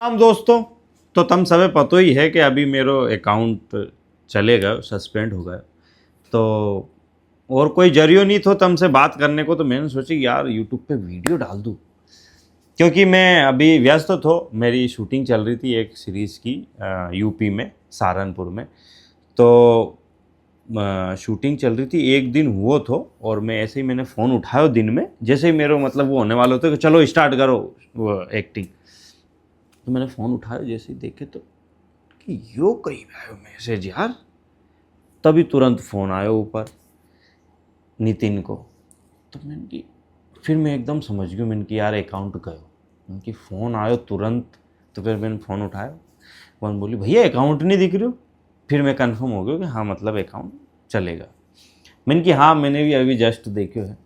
हम दोस्तों, तो तम सबे पतो ही है कि अभी मेरो अकाउंट चले गए, सस्पेंड हो गए। तो और कोई जरियो नहीं थो तुमसे बात करने को, तो मैंने सोची यार यूट्यूब पे वीडियो डाल दूँ, क्योंकि मैं अभी व्यस्त थो। मेरी शूटिंग चल रही थी एक सीरीज़ की यूपी में, सहारनपुर में। तो शूटिंग चल रही थी, एक दिन हुआ थो और मैं ऐसे ही मैंने फ़ोन उठाया दिन में, जैसे ही मेरे मतलब वो होने वाला होता कि चलो स्टार्ट करो वो एक्टिंग। तो मैंने फ़ोन उठाया, जैसे ही देखे तो कि यो कहीं आयो मैसेज यार। तभी तुरंत फ़ोन आया ऊपर नितिन को। तो मैंने कि फिर मैं एकदम समझ गया, मैंने कि यार अकाउंट गयो। मैंने कि फ़ोन आयो तुरंत। तो फिर मैंने फ़ोन उठाया, वन बोली भैया अकाउंट नहीं दिख रही हो। फिर मैं कंफर्म हो गया कि हाँ मतलब अकाउंट चलेगा। मैंने कि हाँ मैंने भी अभी जस्ट देखो है।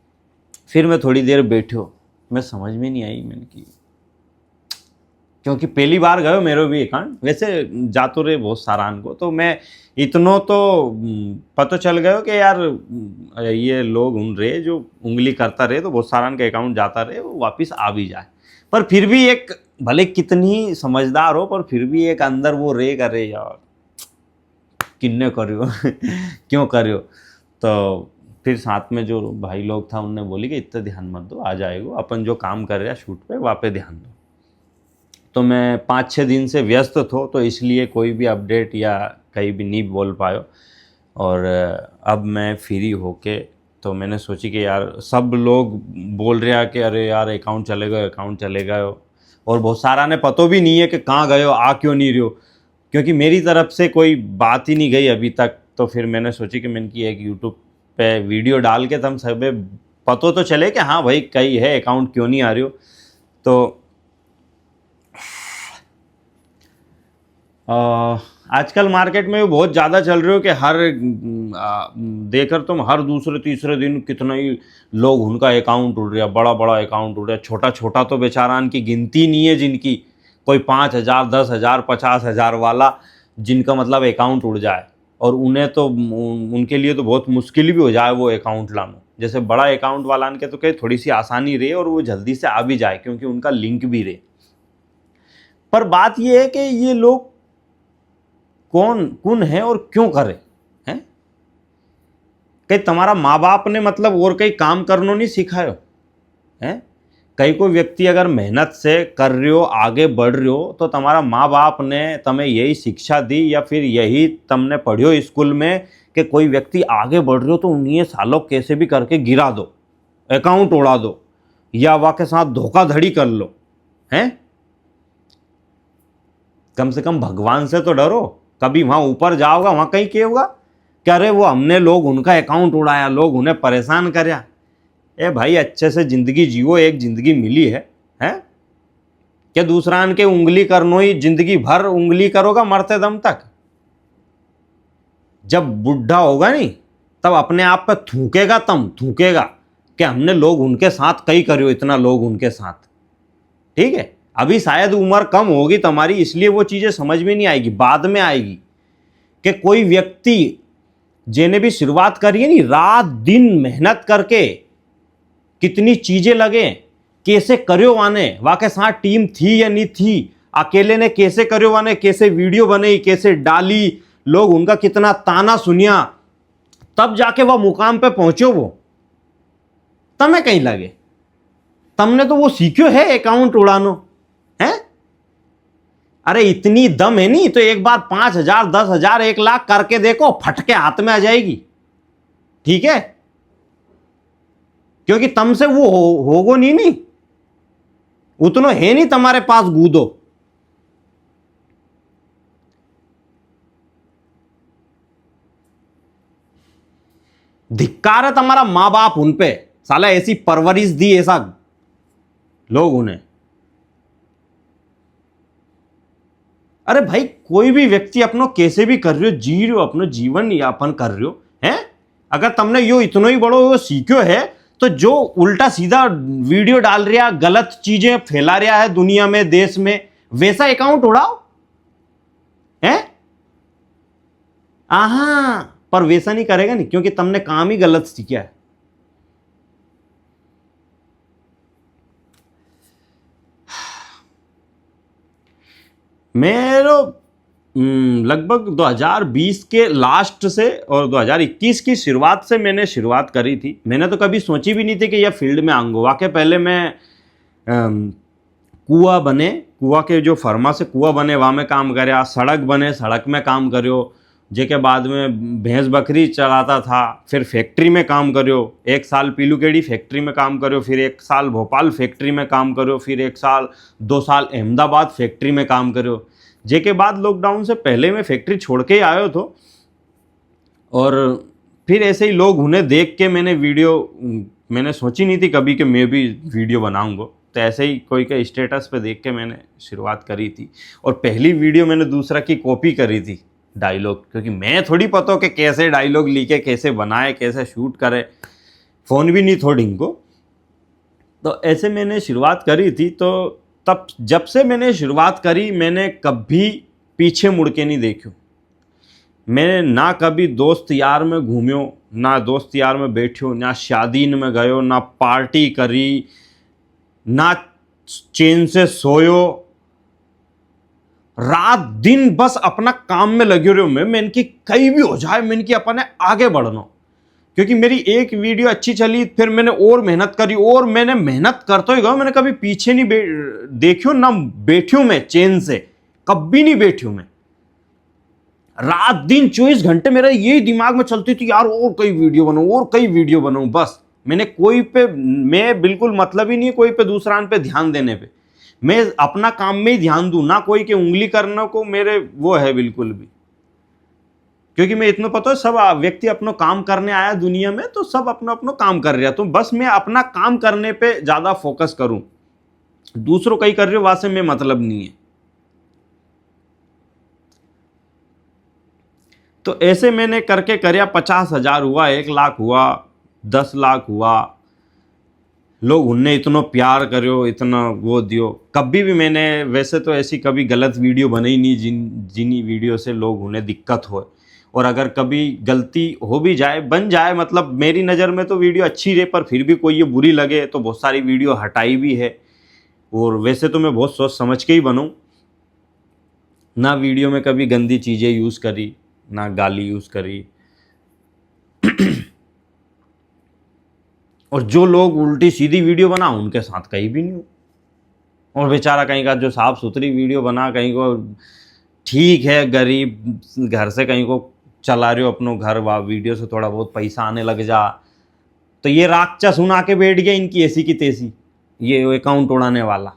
फिर मैं थोड़ी देर बैठो, मैं समझ में नहीं आई। मैंने कि क्योंकि पहली बार गयो मेरो भी अकाउंट, वैसे जातो रहे बहुत सारान को, तो मैं इतनो तो पता चल गयो कि यार ये लोग उन रहे जो उंगली करता रहे, तो बहुत सारान के अकाउंट जाता रहे, वो वापस आ भी जाए। पर फिर भी एक, भले कितनी समझदार हो, पर फिर भी एक अंदर वो रे करे यार किन्ने करियो क्यों करियो। तो फिर साथ में जो भाई लोग था उनने बोली कि इतना ध्यान मत दो, आ जाएगा, अपन जो काम कर रहे हैं शूट पे वहाँ पे ध्यान दो। तो मैं 5-6 दिन से व्यस्त थो, तो इसलिए कोई भी अपडेट या कहीं भी नहीं बोल पायो। और अब मैं फ्री होके, तो मैंने सोची कि यार सब लोग बोल रहे हैं कि अरे यार अकाउंट चले गए, और बहुत सारा ने पतो भी नहीं है कि कहाँ गए हो, आ क्यों नहीं रहे हो, क्योंकि मेरी तरफ से कोई बात ही नहीं गई अभी तक। तो फिर मैंने सोची कि मैंने की एक यूट्यूब पे वीडियो डाल के तुम सब पतो तो चले कि हाँ भाई कहीं है, अकाउंट क्यों नहीं आ रही हो। तो आजकल मार्केट में भी बहुत ज़्यादा चल रही हो कि हर देखकर तुम हर दूसरे तीसरे दिन कितना ही लोग उनका अकाउंट उड़ रहा, बड़ा बड़ा अकाउंट उड़ रहा, छोटा छोटा तो बेचारान की गिनती नहीं है, जिनकी कोई 5,000 10,000 50,000 वाला जिनका मतलब अकाउंट उड़ जाए, और उन्हें तो उनके लिए तो बहुत मुश्किल भी हो जाए वो अकाउंट लाना। जैसे बड़ा अकाउंट वाला के तो कहीं थोड़ी सी आसानी रहे और वो जल्दी से आ भी जाए, क्योंकि उनका लिंक भी रहे। पर बात ये है कि ये लोग कौन कौन है और क्यों करे हैं। कहीं तुम्हारा माँ बाप ने मतलब और कहीं काम करनो नहीं सिखायो है। कहीं कोई व्यक्ति अगर मेहनत से कर रहे हो, आगे बढ़ रहे हो, तो तुम्हारा माँ बाप ने तुम्हें यही शिक्षा दी, या फिर यही तुमने पढ़ियो स्कूल में कि कोई व्यक्ति आगे बढ़ रहे हो तो उन्हीं सालों कैसे भी करके गिरा दो, अकाउंट उड़ा दो, या वह के साथ धोखाधड़ी कर लो हैं। कम से कम भगवान से तो डरो। कभी वहां ऊपर जाओगा, वहां कहीं क्या होगा क्या, अरे वो हमने लोग उनका अकाउंट उड़ाया, लोग उन्हें परेशान करया। ए भाई अच्छे से जिंदगी जियो, एक जिंदगी मिली है हैं। क्या दूसरा के उंगली करनो ही जिंदगी भर उंगली करोगा मरते दम तक। जब बुढ़ा होगा नहीं तब अपने आप पे थूकेगा, तम थूकेगा कि हमने लोग उनके साथ कई करियो, इतना लोग उनके साथ। ठीक है, अभी शायद उम्र कम होगी तुम्हारी, इसलिए वो चीजें समझ में नहीं आएगी, बाद में आएगी। कि कोई व्यक्ति जिन्हें भी शुरुआत करी है नहीं, रात दिन मेहनत करके कितनी चीजें लगे, कैसे करो वाने, वाके साथ टीम थी या नहीं थी, अकेले ने कैसे करो वाने, कैसे वीडियो बनी, कैसे डाली, लोग उनका कितना ताना सुनिया, तब जाके वह मुकाम पे पहुंचो। वो तमें कहीं लगे, तुमने तो वो सीखो है अकाउंट उड़ानो है। अरे इतनी दम है नहीं तो एक बार 5,000 10,000 1 लाख करके देखो, फटके हाथ में आ जाएगी। ठीक है, क्योंकि तुमसे वो होगो नहीं उतनो है नहीं तुम्हारे पास गूदो। धिक्कार है तुम्हारा मां बाप उन पे, साला ऐसी परवरिश दी ऐसा लोग उन्हें। अरे भाई कोई भी व्यक्ति अपनो कैसे भी कर रहे हो, जी रहे हो अपनो जीवन यापन कर रहे हो हैं। अगर तुमने यो इतना ही बड़ो सीखो है, तो जो उल्टा सीधा वीडियो डाल रहा, गलत चीजें फैला रहा है दुनिया में देश में, वैसा अकाउंट उड़ाओ है। आहा, पर वैसा नहीं करेगा नहीं, क्योंकि तुमने काम ही गलत सीखा है। मेरो लगभग 2020 के लास्ट से और 2021 की शुरुआत से मैंने शुरुआत करी थी। मैंने तो कभी सोची भी नहीं थी कि यह फील्ड में आऊँगा। वाकई पहले मैं कुआ के जो फर्मा से कुआ बने वहाँ में काम करया, सड़क बने सड़क में काम करो, जेके बाद में भैंस बकरी चलाता था, फिर फैक्ट्री में काम करो, 1 साल पीलूकेड़ी फैक्ट्री में काम करो, फिर 1 साल भोपाल फैक्ट्री में काम करो, फिर 1 साल 2 साल अहमदाबाद फैक्ट्री में काम करो। जेके बाद लॉकडाउन से पहले मैं फैक्ट्री छोड़ के ही आयो तो, और फिर ऐसे ही लोग उन्हें देख के मैंने सोची नहीं थी कभी कि मैं भी वीडियो बनाऊंगा। तो ऐसे ही कोई के स्टेटस पे देख के मैंने शुरुआत करी थी, और पहली वीडियो मैंने दूसरा की कॉपी करी थी डायलॉग, क्योंकि मैं थोड़ी पता हो कि कैसे डायलॉग लिखे, कैसे बनाए, कैसे शूट करे, फ़ोन भी नहीं थोड़ी इनको। तो ऐसे मैंने शुरुआत करी थी। तो तब जब से मैंने शुरुआत करी मैंने कभी पीछे मुड़ के नहीं देखूँ। मैं ना कभी दोस्त यार में घूम्यो, ना दोस्त यार में बैठ्यो, ना शादी में गयो, ना पार्टी करी, ना चैन से सोयो, रात दिन बस अपना काम में लगे रहो। मैं इनकी कहीं भी हो जाए, मैं इनकी अपने आगे बढ़ना, क्योंकि मेरी एक वीडियो अच्छी चली, फिर मैंने और मेहनत करी, और मैंने मेहनत करते ही गया। मैंने कभी पीछे नहीं देखियो, ना बैठ्यूं मैं चैन से, कभी नहीं बैठ्यूं मैं। रात दिन 24 घंटे मेरा यही दिमाग में चलती थी, यार और कई वीडियो बनाऊं, और कई वीडियो बनाऊं। बस मैं बिल्कुल मतलब ही नहीं है कोई पे दूसरा पे ध्यान देने पे। मैं अपना काम में ही ध्यान दूं, ना कोई के उंगली करने को मेरे वो है बिल्कुल भी, क्योंकि मैं इतना पता है सब व्यक्ति अपना काम करने आया दुनिया में, तो सब अपना अपना काम कर रहा है। तो बस मैं अपना काम करने पे ज्यादा फोकस करूं, दूसरों कहीं कर रहे हो वहां से मैं मतलब नहीं है। तो ऐसे मैंने करके करया, 50,000 हुआ, 1 लाख हुआ, 10 लाख हुआ। लोग उनने इतना प्यार करो, इतना वो दियो। कभी भी मैंने वैसे तो ऐसी कभी गलत वीडियो बनाई नहीं जिन वीडियो से लोग उन्हें दिक्कत हो, और अगर कभी गलती हो भी जाए, बन जाए, मतलब मेरी नज़र में तो वीडियो अच्छी रहे, पर फिर भी कोई ये बुरी लगे तो बहुत सारी वीडियो हटाई भी है। और वैसे तो मैं बहुत सोच समझ के ही बनूं, ना वीडियो में कभी गंदी चीज़ें यूज़ करी, ना गाली यूज़ करी। और जो लोग उल्टी सीधी वीडियो बना उनके साथ कहीं भी नहीं हो। और बेचारा कहीं का जो साफ सुथरी वीडियो बना, कहीं को ठीक है गरीब घर से कहीं को चला रहे हो अपनो घर, वाह वीडियो से थोड़ा बहुत पैसा आने लग जा, तो ये राक्षस सुना के बैठ गया इनकी ऐसी की तैसी, ये अकाउंट उड़ाने वाला।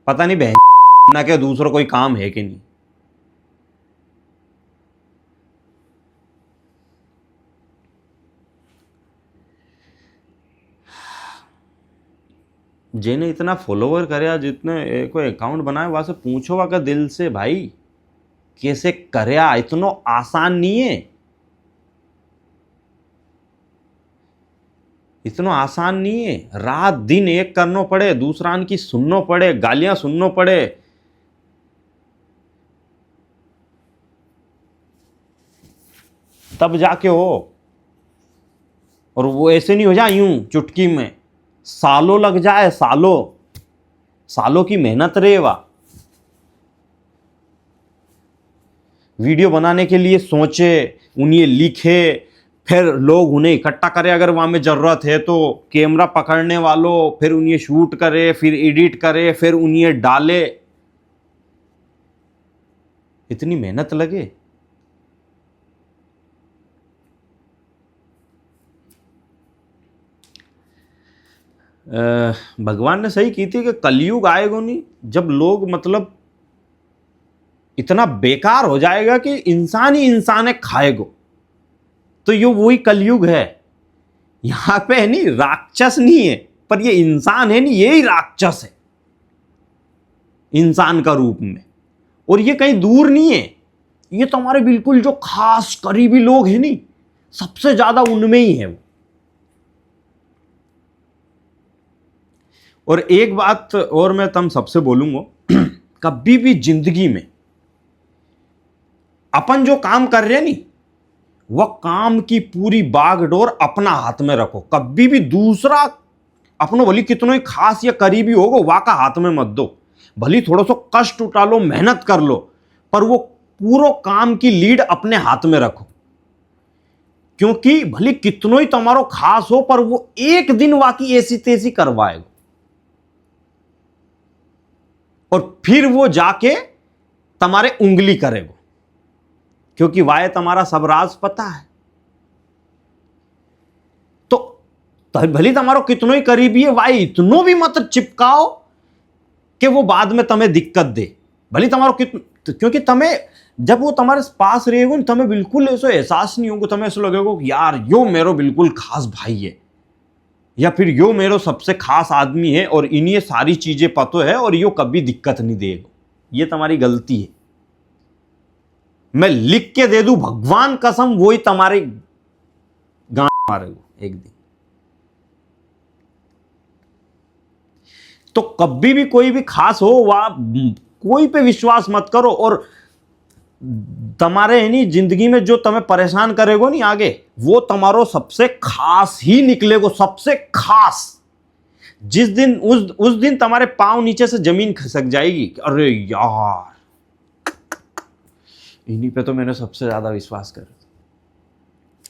पता नहीं बहन ना क्या दूसरों कोई काम है कि नहीं। जिन्हें इतना फॉलोवर करया, जितने कोई अकाउंट बनाया, वहां से पूछो वाका दिल से, भाई कैसे करया, इतना आसान नहीं है, इतना आसान नहीं है। रात दिन एक करना पड़े, दूसरा की सुनना पड़े, गालियां सुनना पड़े, तब जाके हो। और वो ऐसे नहीं हो जाए यूं चुटकी में, सालों लग जाए, सालों की मेहनत रहेगा। वीडियो बनाने के लिए सोचे, उन्हें लिखे, फिर लोग उन्हें इकट्ठा करे अगर वहां में जरूरत है तो, कैमरा पकड़ने वालों, फिर उन्हें शूट करे, फिर एडिट करे, फिर उन्हें डाले, इतनी मेहनत लगे। भगवान ने सही की थी कि कलयुग आएगा नहीं, जब लोग मतलब इतना बेकार हो जाएगा कि इंसान ही इंसान खाएगा। तो ये वही कलयुग है। यहां पे है नहीं, राक्षस नहीं है, पर ये इंसान है नहीं, यही राक्षस है इंसान का रूप में। और ये कहीं दूर नहीं है, ये तो हमारे बिल्कुल जो खास करीबी लोग हैं नहीं, सबसे ज्यादा उनमें ही है वो। और एक बात और मैं तुम सबसे बोलूंगा, कभी भी जिंदगी में अपन जो काम कर रहे हैं नहीं, वह काम की पूरी बागडोर अपना हाथ में रखो। कभी भी दूसरा अपनो भली कितना ही खास या करीबी होगा, वह का हाथ में मत दो। भली थोड़ा सा कष्ट उठा लो, मेहनत कर लो, पर वो पूरा काम की लीड अपने हाथ में रखो। क्योंकि भली कितनो ही तुम्हारो खास हो, पर वो एक दिन वाकी ऐसी तेजी करवाएगा और फिर वो जाके तुम्हारे उंगली करेगा, क्योंकि वाये तुम्हारा सब राज पता है। तो भली तुम्हारो कितनो ही करीबी है, वाये इतनो भी मत चिपकाओ कि वो बाद में तुम्हें दिक्कत दे। भली तुम्हारो क्योंकि तुम्हें जब वो तुम्हारे पास रहेगा ना, तुम्हें बिल्कुल ऐसा एहसास नहीं होगा, तुम्हें ऐसा लगेगा कि यार यो मेरो बिल्कुल खास भाई है, या फिर यो मेरो सबसे खास आदमी है और इन्हें सारी चीजें पता है और यो कभी दिक्कत नहीं देगा। ये तुम्हारी गलती है। मैं लिख के दे दूं भगवान कसम, वही तुम्हारे गांड मारेगा एक दिन। तो कभी भी कोई भी खास हो वह कोई पे विश्वास मत करो, और तुम्हारे यानी जिंदगी में जो तुम्हें परेशान करेगो नहीं आगे, वो तुम्हारो सबसे खास ही निकलेगो, सबसे खास। जिस दिन उस दिन तुम्हारे पांव नीचे से जमीन खिसक जाएगी, अरे यार इन्हीं पे तो मैंने सबसे ज्यादा विश्वास कर,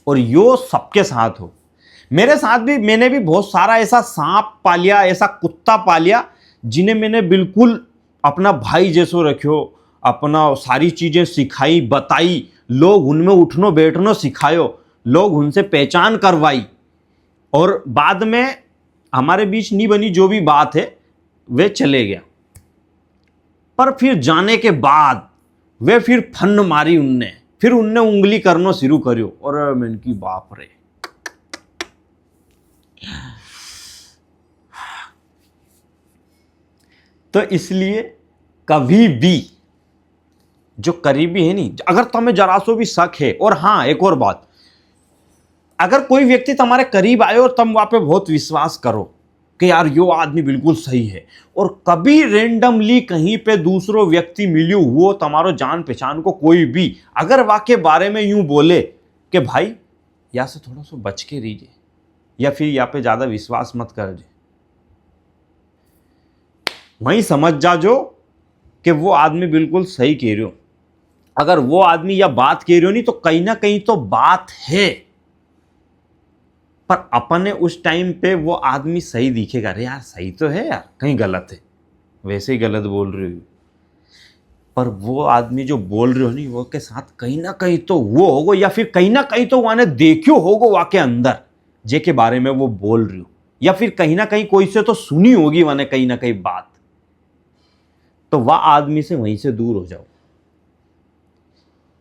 और यो सबके साथ हो। मेरे साथ भी, मैंने भी बहुत सारा ऐसा सांप पालिया, ऐसा कुत्ता पालिया, जिन्हें मैंने बिल्कुल अपना भाई जैसो रखो, अपना सारी चीजें सिखाई बताई, लोग उनमें उठनो बैठनो सिखायो, लोग उनसे पहचान करवाई, और बाद में हमारे बीच नहीं बनी जो भी बात है वे चले गया। पर फिर जाने के बाद वे फिर फन मारी उनने, फिर उनने उंगली करना शुरू करियो, और मैंने की बाप रे। तो इसलिए कभी भी जो करीबी है नहीं, अगर तुम्हें जरा सो भी शक है, और हाँ एक और बात, अगर कोई व्यक्ति तुम्हारे करीब आए और तुम वहां पे बहुत विश्वास करो कि यार यो आदमी बिल्कुल सही है, और कभी रेंडमली कहीं पे दूसरो व्यक्ति मिलियो वो तुम्हारो जान पहचान को कोई भी अगर वाके बारे में यूं बोले कि भाई या से थोड़ा सा बच के रहिए, या फिर यहाँ पे ज्यादा विश्वास मत कर जे, वहीं समझ जाजो कि वो आदमी बिल्कुल सही कह रहे हो। अगर वो आदमी या बात कह रहे हो नहीं, तो कहीं ना कहीं तो बात है, पर अपने उस टाइम पे वो आदमी सही दिखेगा, अरे यार सही तो है यार, कहीं गलत है, वैसे ही गलत बोल रही हो। पर वो आदमी जो बोल रहे हो नहीं, वो के साथ कहीं ना कहीं तो वो होगो, या फिर कहीं ना कहीं तो वाने देखियो होगो वाके अंदर जे के बारे में वो बोल रही हो, या फिर कहीं ना कहीं कोई से तो सुनी होगी वाने कहीं ना कहीं बात। तो वह आदमी से वहीं से दूर हो जाओ।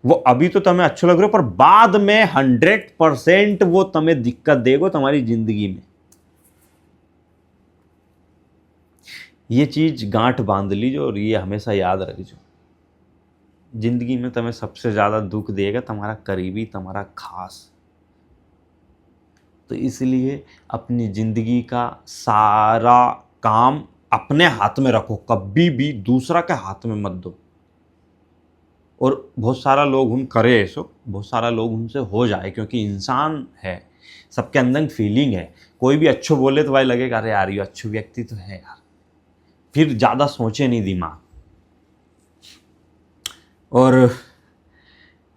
वो अभी तो तुम्हें अच्छा लग रहा हो, पर बाद में 100% वो तुम्हें दिक्कत देगा तुम्हारी जिंदगी में। ये चीज गांठ बांध लीजो, और ये हमेशा याद रखजो, जिंदगी में तुम्हें सबसे ज्यादा दुख देगा तुम्हारा करीबी, तुम्हारा खास। तो इसलिए अपनी जिंदगी का सारा काम अपने हाथ में रखो, कभी भी दूसरा के हाथ में मत दो। और बहुत सारा लोग उन करे ऐसो, बहुत सारा लोग उनसे हो जाए, क्योंकि इंसान है, सबके अंदर फीलिंग है। कोई भी अच्छो बोले तो भाई लगेगा अरे यार ये अच्छो व्यक्ति तो है यार, फिर ज़्यादा सोचे नहीं दिमाग। और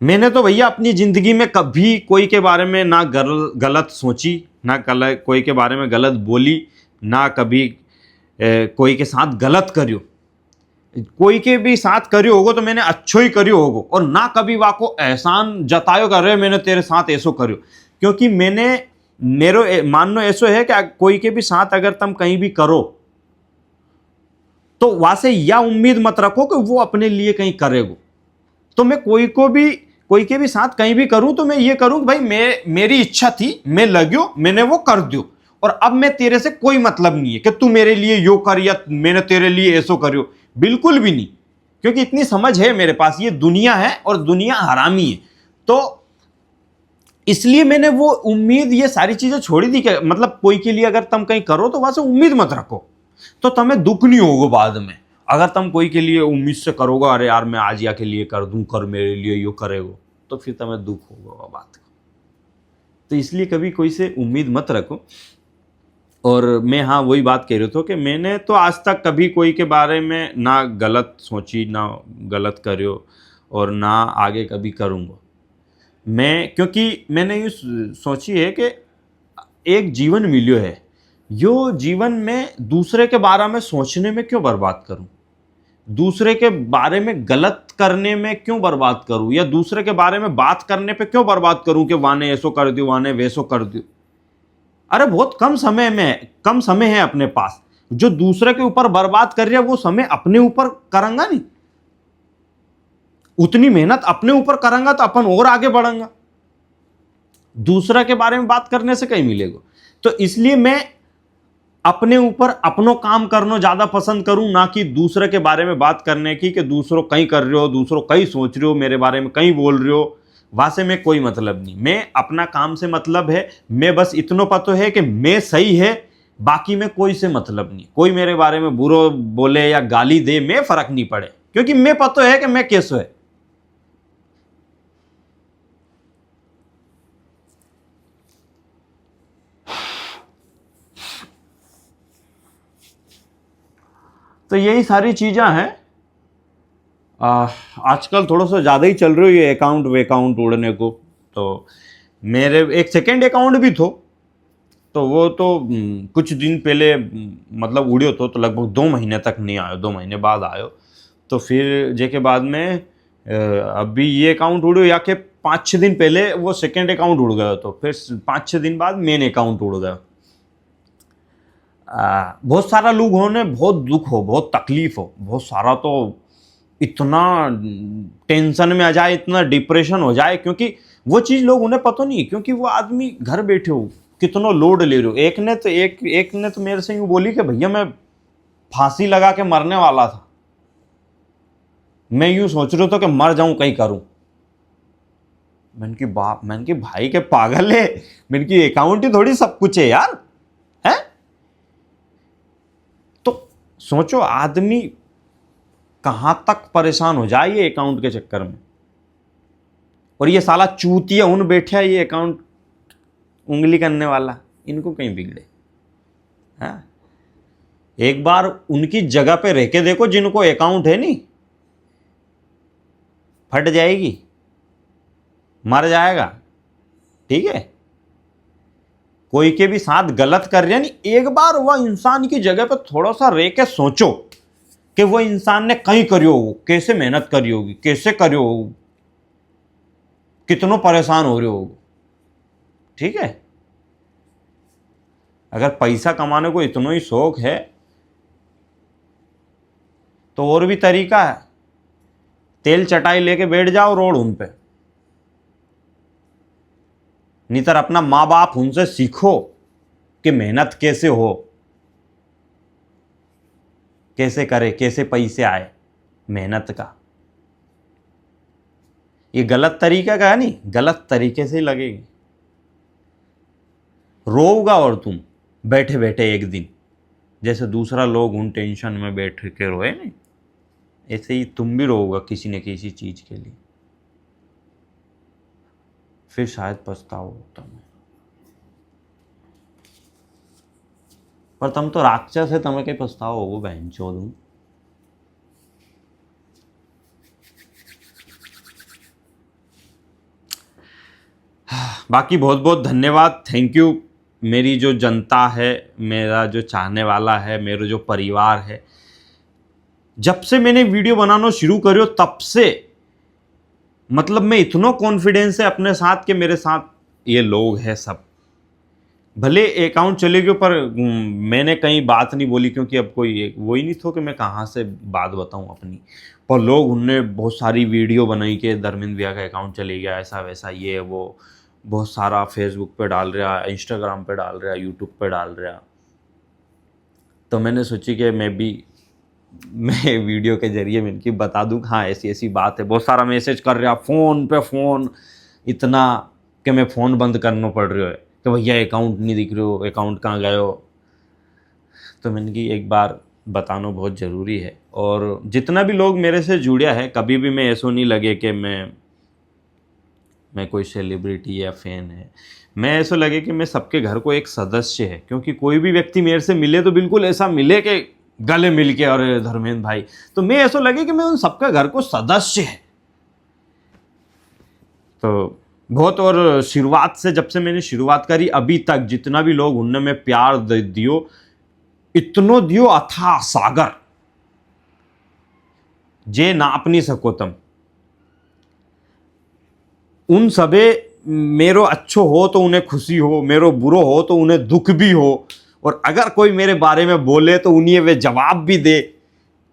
मैंने तो भैया अपनी ज़िंदगी में कभी कोई के बारे में ना गलत सोची, ना कोई के बारे में गलत बोली, ना कभी कोई के साथ गलत करियो। कोई के भी साथ करियो होगो तो मैंने अच्छो ही करियो होगो, और ना कभी वाको एहसान जतायो कर रहे मैंने तेरे साथ ऐसो करियो। क्योंकि मैंने मेरो माननो ऐसो है कि कोई के भी साथ अगर तुम कहीं भी करो तो वहां से यह उम्मीद मत रखो कि वो अपने लिए कहीं करेगो। तो मैं कोई के भी साथ कहीं भी करूं तो मैं ये करूं भाई मेरी इच्छा थी, मैं लग्यो, मैंने वो कर दियो, और अब मैं तेरे से कोई मतलब नहीं है कि तू मेरे लिए यो कर या मैंने तेरे लिए ऐसो करियो, बिल्कुल भी नहीं। क्योंकि इतनी समझ है मेरे पास, ये दुनिया है और दुनिया हरामी है। तो इसलिए मैंने वो उम्मीद, ये सारी चीजें छोड़ी दी कि मतलब कोई के लिए अगर तुम कहीं करो तो वहां से उम्मीद मत रखो, तो तुम्हें दुख नहीं होगा बाद में। अगर तुम कोई के लिए उम्मीद से करोगे अरे यार मैं आज या के लिए कर दूं, कर मेरे लिए यो करेगो, तो फिर तुम्हें दुख होगा बात का। तो इसलिए कभी कोई से उम्मीद मत रखो। और मैं हाँ वही बात कह रहा था कि मैंने तो आज तक कभी कोई के बारे में ना गलत सोची, ना गलत करो, और ना आगे कभी करूँगा मैं, क्योंकि मैंने ये सोची है कि एक जीवन मिलियो है, यो जीवन में दूसरे के बारे में सोचने में क्यों बर्बाद करूं, दूसरे के बारे में गलत करने में क्यों बर्बाद करूं, या दूसरे के बारे में बात करने पे क्यों बर्बाद करूं कि वाने ऐसो कर दियो, वाने वैसो कर दियो। अरे बहुत कम समय है अपने पास, जो दूसरे के ऊपर बर्बाद कर रहा है वो समय अपने ऊपर करेंगा नहीं, उतनी मेहनत अपने ऊपर करेंगा तो अपन और आगे बढ़ेंगे, दूसरा के बारे में बात करने से कहीं मिलेगा। तो इसलिए मैं अपने ऊपर अपनों काम करना ज्यादा पसंद करूं, ना कि दूसरे के बारे में बात करने की कि दूसरों कहीं कर रहे हो, दूसरों कहीं सोच रहे हो, मेरे बारे में कहीं बोल रहे हो, वहां से मैं कोई मतलब नहीं। मैं अपना काम से मतलब है, मैं बस इतना पता है कि मैं सही है, बाकी में कोई से मतलब नहीं, कोई मेरे बारे में बुरा बोले या गाली दे मैं फर्क नहीं पड़े, क्योंकि मैं पता है कि मैं कैसे है। तो यही सारी चीज़ें हैं। आजकल थोड़ा सा ज़्यादा ही चल रही है ये अकाउंट वेकाउंट उड़ने को। तो मेरे एक सेकेंड अकाउंट भी थो, तो वो तो कुछ दिन पहले मतलब उड़ियो तो लगभग 2 महीने तक नहीं आयो, 2 महीने बाद आयो। तो फिर जेके बाद में अभी ये अकाउंट उड़ियो, या के 5-6 दिन पहले वो सेकेंड अकाउंट उड़ गया, तो फिर 5-6 दिन बाद मेन अकाउंट उड़ गया। बहुत सारा लोग होने बहुत दुख हो, बहुत तकलीफ हो, बहुत सारा तो इतना टेंशन में आ जाए, इतना डिप्रेशन हो जाए, क्योंकि वो चीज़ लोग उन्हें पता नहीं, क्योंकि वो आदमी घर बैठे हो कितना लोड ले रहे हो। एक ने तो मेरे से यूँ बोली कि भैया मैं फांसी लगा के मरने वाला था, मैं यूँ सोच रहा था कि मर जाऊं कहीं करूं। मैंने की भाई के पागल है, मैंने की अकाउंट ही थोड़ी सब कुछ है यार, है। तो सोचो आदमी कहां तक परेशान हो जाए ये अकाउंट के चक्कर में। और ये साला चूतिया उन बैठा ये अकाउंट उंगली करने वाला, इनको कहीं बिगड़े। हाँ, एक बार उनकी जगह पे रह के देखो, जिनको अकाउंट है नहीं, फट जाएगी, मर जाएगा, ठीक है। कोई के भी साथ गलत कर रहे नहीं, एक बार वह इंसान की जगह पे थोड़ा सा रह के सोचो कि वो इंसान ने कहीं करियो होगी, कैसे मेहनत करी होगी, कैसे करियो होगी, कितनों परेशान हो रहे होगे, ठीक है। अगर पैसा कमाने को इतना ही शौक है तो और भी तरीका है, तेल चटाई लेके बैठ जाओ रोड उन पे, नहीं तो अपना माँ बाप उनसे सीखो कि मेहनत कैसे हो, कैसे करे, कैसे पैसे आए मेहनत का। ये गलत तरीका का है नहीं, गलत तरीके से ही लगेगी, रोओगा और तुम बैठे बैठे एक दिन, जैसे दूसरा लोग उन टेंशन में बैठ के रोए नहीं, ऐसे ही तुम भी रोओगा किसी न किसी चीज के लिए, फिर शायद पछताओ तुम। पर तुम तो राक्षस है, तुम्हें कहीं पछताओ होगो बहन चोद। बाकी बहुत बहुत धन्यवाद, थैंक यू। मेरी जो जनता है, मेरा जो चाहने वाला है, मेरा जो परिवार है, जब से मैंने वीडियो बनाना शुरू करो तब से मतलब मैं इतना कॉन्फिडेंस है अपने साथ कि मेरे साथ ये लोग हैं सब। भले अकाउंट चले गए पर मैंने कहीं बात नहीं बोली, क्योंकि अब कोई वो ही नहीं था कि मैं कहाँ से बात बताऊँ अपनी। पर लोग उनने बहुत सारी वीडियो बनाई कि धर्मेंद्र भैया का अकाउंट चले गया, ऐसा वैसा ये वो, बहुत सारा फेसबुक पे डाल रहा, इंस्टाग्राम पे डाल रहा, यूट्यूब पे डाल रहा। तो मैंने सोची कि मैं वीडियो के जरिए मैं इनकी बता दूँ हाँ ऐसी ऐसी बात है। बहुत सारा मैसेज कर रहा, फ़ोन पे फ़ोन, इतना कि मैं फ़ोन बंद करना पड़ रहा है कि भैया अकाउंट नहीं दिख रहे हो, अकाउंट कहाँ गए हो। तो मैंने की एक बार बताना बहुत ज़रूरी है। और जितना भी लोग मेरे से जुड़े हैं, कभी भी मैं ऐसा नहीं लगे कि मैं मैं कोई सेलिब्रिटी या फैन है, मैं ऐसा लगे कि मैं सबके घर को एक सदस्य है, क्योंकि कोई भी व्यक्ति मेरे से मिले तो बिल्कुल ऐसा मिले कि गले मिल के और धर्मेंद्र भाई, तो मैं ऐसा लगे कि मैं उन सबका घर को सदस्य है। तो बहुत, और शुरुआत से, जब से मैंने शुरुआत करी अभी तक जितना भी लोग उनने में प्यार दियो, इतनो दियो अथाह सागर, जे नाप नहीं सको तुम। उन सबे मेरो अच्छो हो तो उन्हें खुशी हो, मेरो बुरो हो तो उन्हें दुख भी हो, और अगर कोई मेरे बारे में बोले तो उन्हें वे जवाब भी दे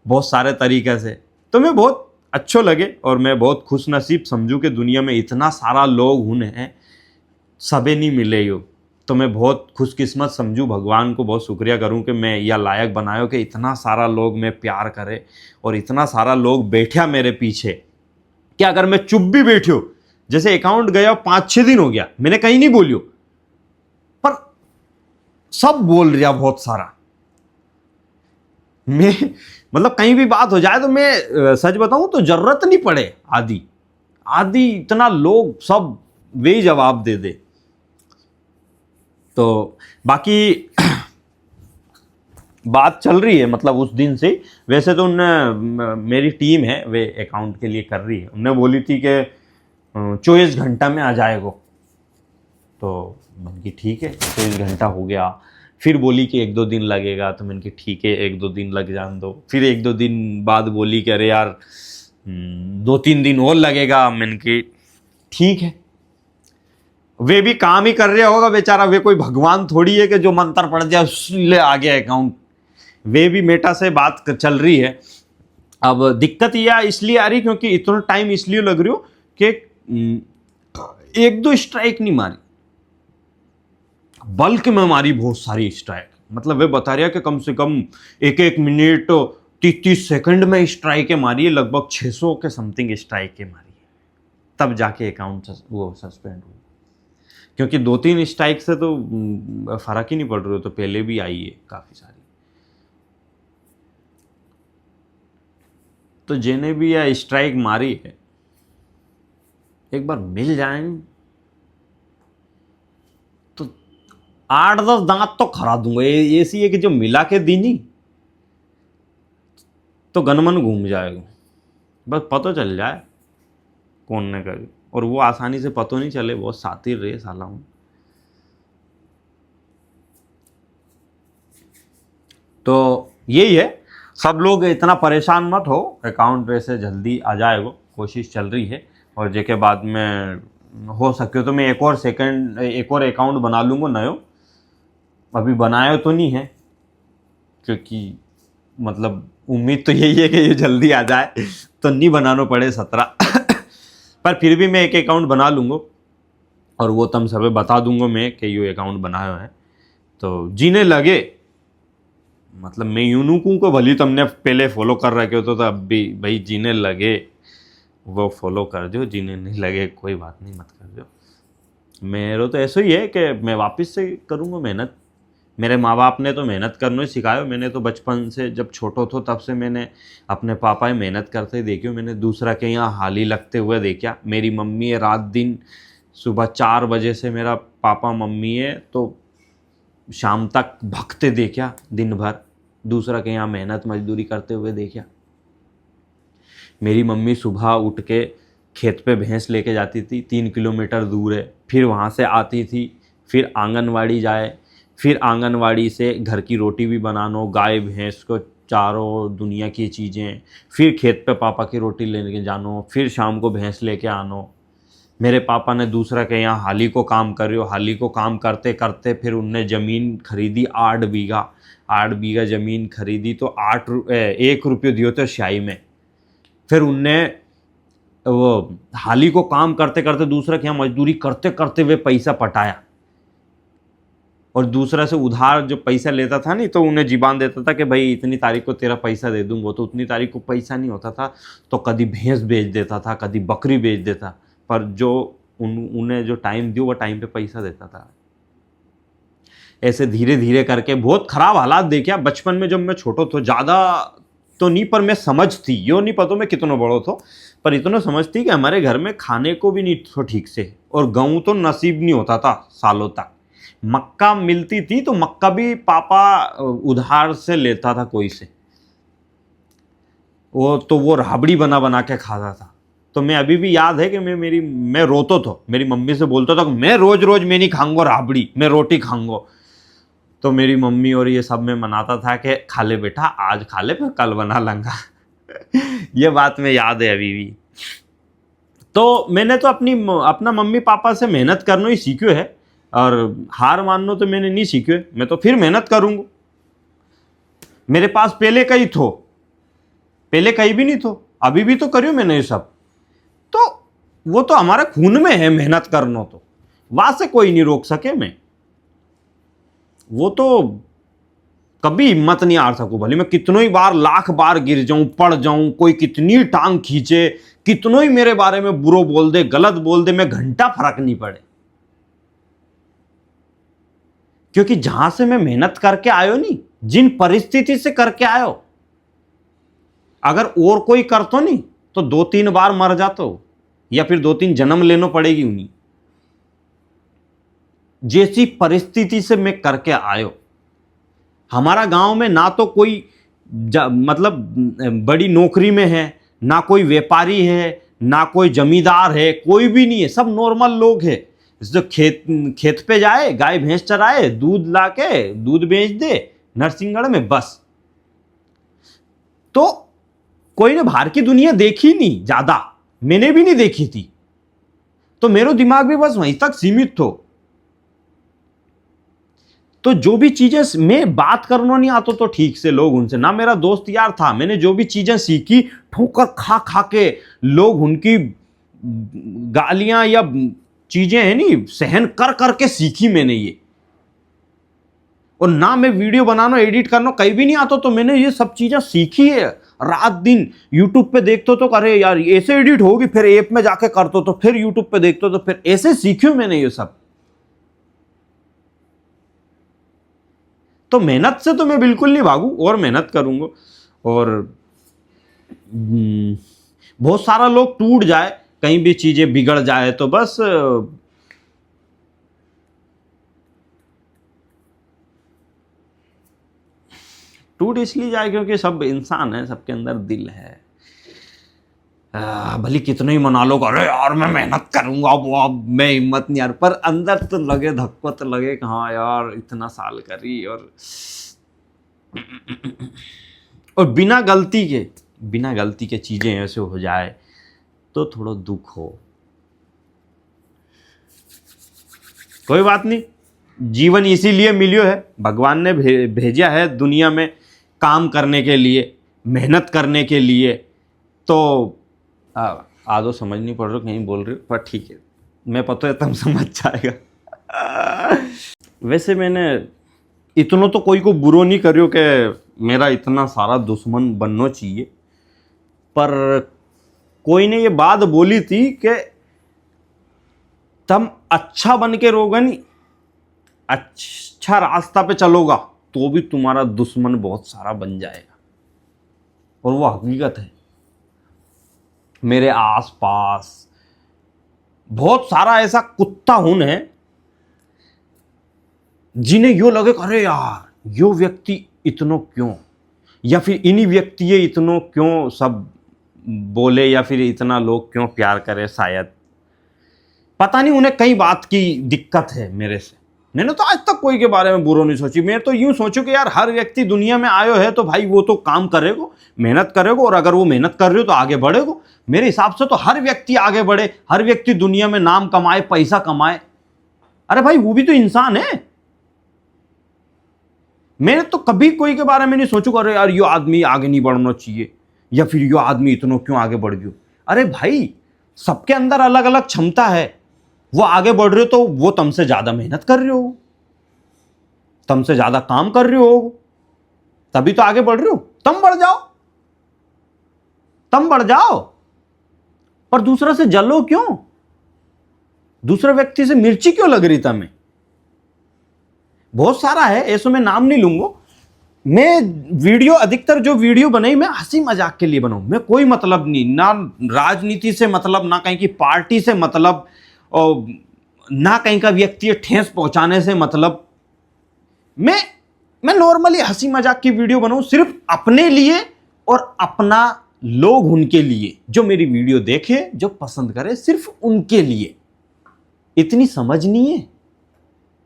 बहुत सारे तरीके से। तो मैं बहुत अच्छो लगे, और मैं बहुत खुश नसीब समझूँ कि दुनिया में इतना सारा लोग उन्हें सबे नहीं मिले यो। तो मैं बहुत खुशकिस्मत समझूँ, भगवान को बहुत शुक्रिया करूँ कि मैं यह लायक बनायो कि इतना सारा लोग मैं प्यार करे, और इतना सारा लोग बैठा मेरे पीछे कि अगर मैं चुप भी बैठ्यो, जैसे अकाउंट गया 5-6 दिन हो गया मैंने कहीं नहीं बोलियो, पर सब बोल रहा बहुत सारा। मैं मतलब कहीं भी बात हो जाए तो मैं सच बताऊं तो जरूरत नहीं पड़े आदि आदि इतना लोग सब वे ही जवाब दे दे। तो बाकी बात चल रही है, मतलब उस दिन से। वैसे तो उनने, मेरी टीम है वे अकाउंट के लिए कर रही है, उन्होंने बोली थी कि 24 घंटा में आ जाएगा। तो मैंने कि ठीक है, 24 घंटा हो गया। फिर बोली कि 1-2 दिन लगेगा, तो मैंने कि ठीक है 1-2 दिन लग जान दो। फिर 1-2 दिन बाद बोली कि अरे यार 2-3 दिन और लगेगा। मैंने कि ठीक है, वे भी काम ही कर रहा होगा बेचारा, वे कोई भगवान थोड़ी है कि जो मंत्र पड़ जाए उसले आ गया अकाउंट। वे भी मेटा से बात चल रही है। अब दिक्कत यह इसलिए आ रही क्योंकि इतना टाइम इसलिए लग रही हो कि 1-2 स्ट्राइक नहीं मारी, बल्कि में मारी बहुत सारी स्ट्राइक। मतलब वे बता रहा कि कम से कम 1-1 मिनट 30 सेकंड में स्ट्राइक मारी है, लगभग 600 के समथिंग स्ट्राइक मारी है, तब जाके अकाउंट वो सस्पेंड हुआ। क्योंकि 2-3 स्ट्राइक से तो फर्क ही नहीं पड़ रहा हो, तो पहले भी आई है काफी सारी। तो जिन्हें भी यह स्ट्राइक मारी है एक बार मिल जाए तो 8-10 दांत तो खरा दूंगा। ऐसी है कि जो मिला के दी नहीं तो गनमन घूम जाएगा, बस पता चल जाए कौन ने करी। और वो आसानी से पता नहीं चले, बहुत सातिर रहे साला हूं। तो यही है, सब लोग इतना परेशान मत हो, अकाउंट वैसे जल्दी आ जाएगा, कोशिश चल रही है। और जेके बाद में हो सके तो मैं एक और अकाउंट बना लूँगा नयो। अभी बनाया तो नहीं है, क्योंकि मतलब उम्मीद तो यही है कि ये जल्दी आ जाए तो नहीं बनाना पड़े 17 पर फिर भी मैं एक अकाउंट बना लूँगा, और वो तुम सब बता दूंगा मैं कि ये अकाउंट बनाया है। तो जीने लगे, मतलब मैं यूनूकू को भली तुमने पहले फॉलो कर रखे हो, तो अब भी भाई जीने लगे वो फॉलो कर दो, जीने नहीं लगे कोई बात नहीं, मत कर दो। मेरा तो ऐसा ही है कि मैं वापस से करूँगा मेहनत। मेरे माँ बाप ने तो मेहनत करना ही सिखाया। मैंने तो बचपन से, जब छोटो थो तब से मैंने अपने पापा मेहनत करते देखियो। मैंने दूसरा के यहाँ हाली लगते हुए देखा। मेरी मम्मी है रात दिन, सुबह 4 बजे से मेरा पापा मम्मी है तो शाम तक भगते देखा दिन भर, दूसरा के यहाँ मेहनत मजदूरी करते हुए देखा। मेरी मम्मी सुबह उठ के खेत पे भैंस लेके जाती थी, 3 किलोमीटर दूर है, फिर वहाँ से आती थी, फिर आंगनवाड़ी जाए, फिर आंगनवाड़ी से घर की रोटी भी बनानो, गाय भैंस को चारों दुनिया की चीज़ें, फिर खेत पे पापा की रोटी लेके जानो, फिर शाम को भैंस लेके आनो। मेरे पापा ने दूसरा के यहाँ हाली को काम करियो, हाली को काम करते करते फिर उनने ज़मीन खरीदी 8 बीघा ज़मीन खरीदी, तो 1 रुपये दियो थे स्याही में। फिर उनने वो हाली को काम करते करते दूसरा के यहाँ मजदूरी करते करते वे पैसा पटाया, और दूसरा से उधार जो पैसा लेता था नहीं तो उन्हें जीबान देता था कि भाई इतनी तारीख को तेरा पैसा दे दूंगा, तो उतनी तारीख को पैसा नहीं होता था तो कभी भैंस बेच देता था, कभी बकरी बेच देता, पर जो उन्हें जो टाइम दियो वो टाइम पे पैसा देता था। ऐसे धीरे धीरे करके बहुत ख़राब हालात देखे बचपन में। जब मैं छोटो तो ज़्यादा तो नहीं, पर मैं समझती, यो नहीं पता मैं कितना बड़ो थो, पर इतना समझती कि हमारे घर में खाने को भी नहीं थो ठीक से, और गेहूं तो नसीब नहीं होता था सालों तक। मक्का मिलती थी तो मक्का भी पापा उधार से लेता था कोई से, वो राबड़ी बना बना के खाता था। तो मैं अभी भी याद है कि मैं रोतो था, मेरी मम्मी से बोलता था कि मैं रोज रोज मैं नहीं खाऊंगा राबड़ी, मैं रोटी खाऊंगा। तो मेरी मम्मी और ये सब में मनाता था कि खा ले बेटा, आज खा ले, फिर कल बना लूंगा। ये बात में याद है अभी भी। तो मैंने तो अपना मम्मी पापा से मेहनत करना ही सीखो है, और हार मानना तो मैंने नहीं सीखो है। मैं तो फिर मेहनत करूंगा। मेरे पास पहले कहीं थो, पहले कहीं भी नहीं थो, अभी भी तो करियो मैंने ये सब। तो वो तो हमारे खून में है मेहनत करना, तो वहां से कोई नहीं रोक सके। मैं वो तो कभी हिम्मत नहीं हार सकूं, भले मैं कितनों ही बार लाख बार गिर जाऊं, पड़ जाऊं, कोई कितनी टांग खींचे, कितनों ही मेरे बारे में बुरो बोल दे, गलत बोल दे, मैं घंटा फर्क नहीं पड़े। क्योंकि जहां से मैं मेहनत करके आयो नहीं, जिन परिस्थिति से करके आयो, अगर और कोई करतो नहीं तो 2-3 बार मर जातो, या फिर 2-3 जन्म लेना पड़ेगी उन्हीं। जैसी परिस्थिति से मैं करके आयो, हमारा गांव में ना तो कोई मतलब बड़ी नौकरी में है, ना कोई व्यापारी है, ना कोई जमींदार है, कोई भी नहीं है, सब नॉर्मल लोग हैं। जो खेत पे जाए, गाय भैंस चराए, दूध लाके दूध बेच दे नरसिंहगढ़ में, बस। तो कोई ने बाहर की दुनिया देखी नहीं ज्यादा, मैंने भी नहीं देखी थी, तो मेरा दिमाग भी बस वहीं तक सीमित थो। तो जो भी चीजें मैं बात करना नहीं आता तो ठीक से लोग उनसे, ना मेरा दोस्त यार था, मैंने जो भी चीजें सीखी ठोकर खा खा के, लोग उनकी गालियां या चीजें है नहीं सहन कर करके सीखी मैंने ये। और ना मैं वीडियो बनाना एडिट करना कहीं भी नहीं आता, तो मैंने ये सब चीजें सीखी है। रात दिन यूट्यूब पे देखते तो अरे यार ऐसे एडिट होगी, फिर ऐप में जाके करते तो फिर यूट्यूब पे देखते तो फिर ऐसे सीखी मैंने ये सब। तो मेहनत से तो मैं बिल्कुल नहीं भागू, और मेहनत करूंगा। और बहुत सारा लोग टूट जाए, कहीं भी चीजें बिगड़ जाए तो बस टूट इसलिए जाए क्योंकि सब इंसान है, सबके अंदर दिल है। भले कितना ही मना लो, अरे यार मैं मेहनत करूंगा, अब मैं हिम्मत नहीं यार, पर अंदर तो लगे धक्का, तो लगे कि हाँ यार इतना साल करी, और बिना गलती के चीजें ऐसे हो जाए तो थोड़ा दुख हो। कोई बात नहीं, जीवन इसीलिए मिलियो है, भगवान ने भेजा है दुनिया में काम करने के लिए, मेहनत करने के लिए। तो आदो समझ नहीं पड़ रहा कहीं बोल रहे हो, पर ठीक है, मैं पता है तुम समझ जाएगा। वैसे मैंने इतना तो कोई को बुरो नहीं करियो कि मेरा इतना सारा दुश्मन बनना चाहिए, पर कोई ने ये बात बोली थी कि तुम अच्छा बन के रहोगे नहीं, अच्छा रास्ता पे चलोगा तो भी तुम्हारा दुश्मन बहुत सारा बन जाएगा। और वो हकीकत है। मेरे आसपास बहुत सारा ऐसा कुत्ता हुन है जिन्हें यो लगे अरे यार यो व्यक्ति इतनो क्यों, या फिर इन्हीं व्यक्ति ये इतनो क्यों सब बोले, या फिर इतना लोग क्यों प्यार करे, शायद पता नहीं उन्हें कई बात की दिक्कत है मेरे से। मैंने तो आज तक कोई के बारे में बुरा नहीं सोची, मैं तो यूं सोचूं कि यार हर व्यक्ति दुनिया में आयो है तो भाई वो तो काम करेगा, मेहनत करेगा, और अगर वो मेहनत कर रहे हो तो आगे बढ़ेगा। मेरे हिसाब से तो हर व्यक्ति आगे बढ़े, हर व्यक्ति दुनिया में नाम कमाए, पैसा कमाए। अरे भाई वो भी तो इंसान है। मैंने तो कभी कोई के बारे में नहीं सोचूंगा अरे यार यो आदमी आगे नहीं बढ़ना चाहिए, या फिर यो आदमी इतना क्यों आगे बढ़ गयो। अरे भाई सबके अंदर अलग अलग क्षमता है, वो आगे बढ़ रहे हो तो वो तुमसे ज्यादा मेहनत कर रहे हो, तुमसे ज्यादा काम कर रहे हो, तभी तो आगे बढ़ रहे हो। तुम बढ़ जाओ, तुम बढ़ जाओ, पर दूसरे से जलो क्यों, दूसरे व्यक्ति से मिर्ची क्यों लग रही तुम्हें। बहुत सारा है, ऐसो मैं नाम नहीं लूंगा। मैं वीडियो अधिकतर जो वीडियो बनाई मैं हंसी मजाक के लिए बनाऊं, मैं कोई मतलब नहीं, ना राजनीति से मतलब, ना कहीं की पार्टी से मतलब, और ना कहीं का व्यक्ति ठेस पहुंचाने से मतलब। मैं नॉर्मली हंसी मजाक की वीडियो बनाऊं सिर्फ अपने लिए और अपना लोग उनके लिए, जो मेरी वीडियो देखे, जो पसंद करे, सिर्फ उनके लिए। इतनी समझ नहीं है,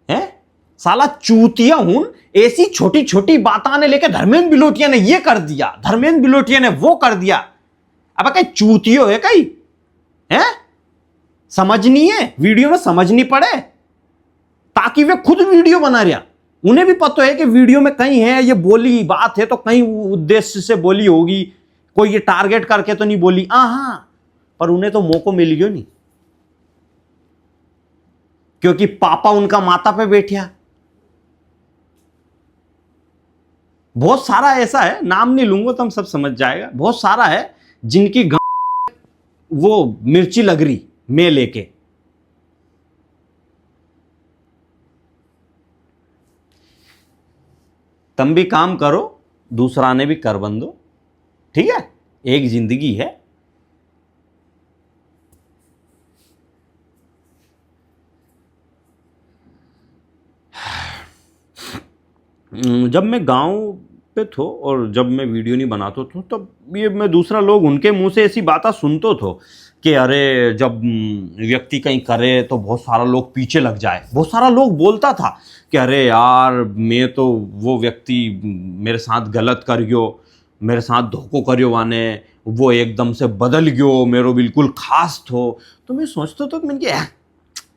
हैं? साला चूतिया हूं, ऐसी छोटी छोटी बातें ने लेकर धर्मेंद्र बिलोटिया ने ये कर दिया, धर्मेंद्र बिलोटिया ने वो कर दिया। अब कहीं चूतियो है कहीं, हैं? समझ नहीं है, वीडियो में समझ नहीं पड़े, ताकि वे खुद वीडियो बना रहा। उन्हें भी पता है कि वीडियो में कहीं है, ये बोली बात है तो कहीं उद्देश्य से बोली होगी, कोई ये टारगेट करके तो नहीं बोली। हाँ, पर उन्हें तो मौका मिल गया नहीं, क्योंकि पापा उनका माता पे बैठा। बहुत सारा ऐसा है, नाम नहीं लूंगा तुम सब समझ जाएगा, बहुत सारा है जिनकी वो मिर्ची लग रही मैं लेके। तुम भी काम करो, दूसरा ने भी कर बंदो, ठीक है? एक जिंदगी है। जब मैं गांव पे थो और जब मैं वीडियो नहीं बनाता था, तब ये मैं दूसरा लोग उनके मुंह से ऐसी बातें सुनतो थो कि अरे जब व्यक्ति कहीं करे तो बहुत सारा लोग पीछे लग जाए। बहुत सारा लोग बोलता था कि अरे यार मैं तो वो व्यक्ति मेरे साथ गलत कर गयो, मेरे साथ धोखो करियो वाने, वो एकदम से बदल गयो, मेरो बिल्कुल खास थो। तो मैं सोचता तो मैंने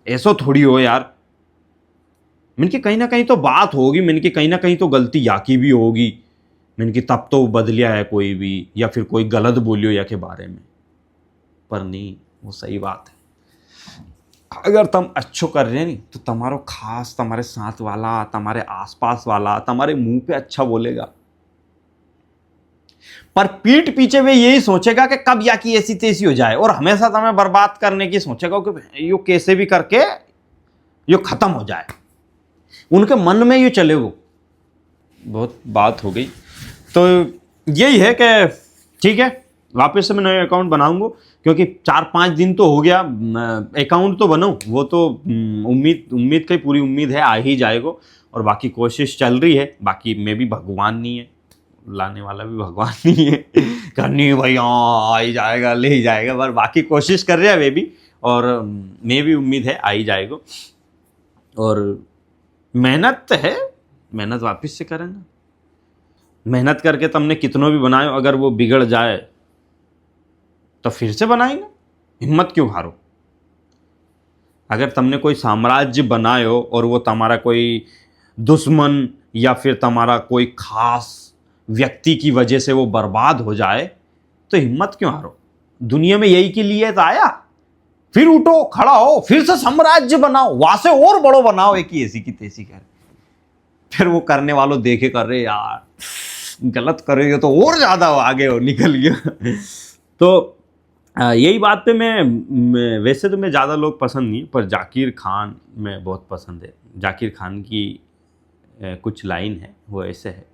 ऐसा थोड़ी हो यार, मैंने कहीं ना कहीं तो बात होगी, मैंने कहीं ना कहीं तो गलती याकी भी होगी, मैंने तब तो बदलिया है कोई भी, या फिर कोई गलत बोलियो या के बारे में। पर नहीं, वो सही बात है। अगर तुम अच्छो कर रहे नहीं तो तुम्हारो खास, तुम्हारे साथ वाला, तुम्हारे आसपास वाला तुम्हारे मुंह पे अच्छा बोलेगा, पर पीठ पीछे वे यही सोचेगा कि कब या की ऐसी तैसी हो जाए, और हमेशा तुम्हें बर्बाद करने की सोचेगा कि यो कैसे भी करके यो खत्म हो जाए। उनके मन में ये चले। वो बहुत बात हो गई, तो यही है कि ठीक है, वापस से मैं नया अकाउंट बनाऊंगा, क्योंकि 4-5 दिन तो हो गया अकाउंट तो बनाऊं, वो तो उम्मीद की पूरी उम्मीद है आ ही जाएगा, और बाकी कोशिश चल रही है। बाकी मैं भी भगवान नहीं है, लाने वाला भी भगवान नहीं है, करनी भैया आ ही जाएगा, ले ही जाएगा, पर बाकी कोशिश कर रहे हैं वे भी, और मैं भी उम्मीद है आ ही जाएगा। और मेहनत है, मेहनत वापस से करेंगे। मेहनत करके तुमने कितनों भी बनाए, अगर वो बिगड़ जाए तो फिर से बनाएंगे, हिम्मत क्यों हारो। अगर तुमने कोई साम्राज्य बनायो और वो तुम्हारा कोई दुश्मन या फिर तुम्हारा कोई खास व्यक्ति की वजह से वो बर्बाद हो जाए, तो हिम्मत क्यों हारो। दुनिया में यही के लिए तो आया, फिर उठो, खड़ा हो, फिर से साम्राज्य बनाओ, वहां से और बड़ो बनाओ, एक ही ऐसी की तैसी कर। फिर वो करने वालों देखे कर रहे यार गलत कर रहे हो तो और ज्यादा आगे हो निकल गया। तो यही बात पे मैं वैसे तो मैं ज़्यादा लोग पसंद नहीं, पर जाकिर खान मैं बहुत पसंद है। जाकिर खान की कुछ लाइन है, वो ऐसे है,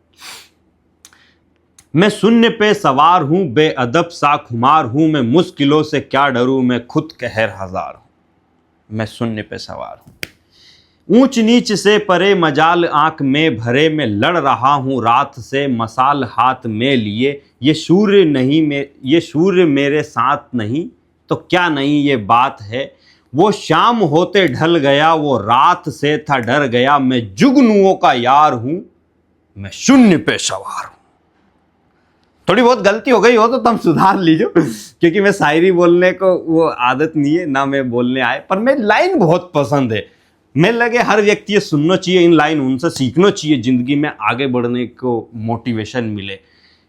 मैं शून्य पे सवार हूँ, बेअदब सा खुमार हूँ, मैं मुश्किलों से क्या डरूँ, मैं खुद कहर हजार हूँ। मैं शून्य पे सवार हूँ, ऊंच नीच से परे मजाल आंख में भरे, मैं लड़ रहा हूँ रात से मसाल हाथ में लिए, ये सूर्य मेरे साथ नहीं तो क्या नहीं ये बात है, वो शाम होते ढल गया, वो रात से था डर गया, मैं जुगनुओं का यार हूँ, मैं शून्य पे सवार हूँ। थोड़ी बहुत गलती हो गई हो तो तुम सुधार लीजिए, क्योंकि मैं शायरी बोलने को वो आदत नहीं है, ना मैं बोलने आए, पर मेरी लाइन बहुत पसंद है। मैं लगे हर व्यक्ति ये सुनना चाहिए, इन लाइन उनसे सीखना चाहिए, ज़िंदगी में आगे बढ़ने को मोटिवेशन मिले,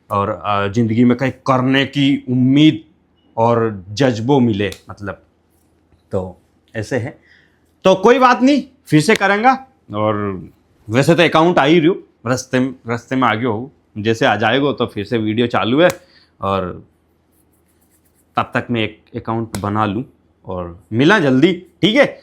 और ज़िंदगी में कहीं करने की उम्मीद और जज्बो मिले, मतलब। तो ऐसे है, तो कोई बात नहीं, फिर से करेंगे। और वैसे तो अकाउंट आ ही रही हो, रास्ते में आगे हो, जैसे आ जाएगा तो फिर से वीडियो चालू है, और तब तक मैं एक अकाउंट बना लूँ और मिला जल्दी, ठीक है।